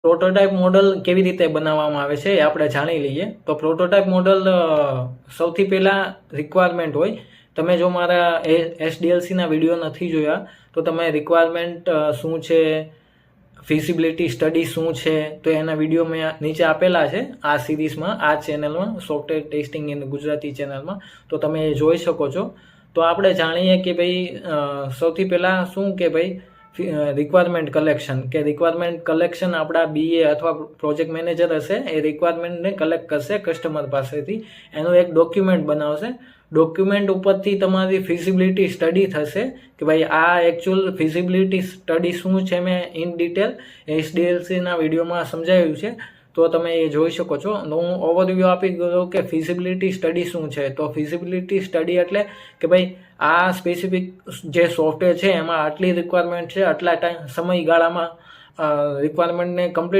Prototype model કેવી રીતે બનાવવામાં આવે છે એ આપણે જાણી લઈએ. તો પ્રોટોટાઇપ મોડલ સૌથી પહેલાં રિક્વાયરમેન્ટ હોય. તમે જો મારા એસડીએલસીના વિડીયો નથી જોયા તો તમે રિક્વાયરમેન્ટ શું છે, ફિઝિબિલિટી સ્ટડી શું છે, તો એના વિડીયો મેં નીચે આપેલા છે આ સિરીઝમાં, આ ચેનલમાં, સોફ્ટવેર ટેસ્ટિંગ ઇન ગુજરાતી ચેનલમાં, તો તમે એ જોઈ શકો છો. તો આપણે જાણીએ કે ભાઈ સૌથી પહેલાં શું કે ભાઈ રિક્વાયરમેન્ટ કલેક્શન, કે રિક્વાયરમેન્ટ કલેક્શન આપણા બીએ અથવા પ્રોજેક્ટ મેનેજર હશે એ રિક્વાયરમેન્ટને કલેક્ટ કરશે કસ્ટમર પાસેથી, એનું એક ડોક્યુમેન્ટ બનાવશે. ડોક્યુમેન્ટ ઉપરથી તમારી ફિઝિબિલિટી સ્ટડી થશે કે ભાઈ આ એકચ્યુઅલ ફિઝિબિલિટી સ્ટડી શું છે, મેં ઇન ડિટેલ એસડીએલસીના વિડીયોમાં સમજાવ્યું છે, તો તમે એ જોઈ શકો છો. હું ઓવરવ્યૂ આપી ગયો કે ફિઝિબિલિટી સ્ટડી શું છે. તો ફિઝિબિલિટી સ્ટડી એટલે કે ભાઈ આ સ્પેસિફિક જે સોફ્ટવેર છે એમાં આટલી રિક્વાયરમેન્ટ છે, આટલા સમયગાળામાં રિક્વાયરમેન્ટને કમ્પ્લીટ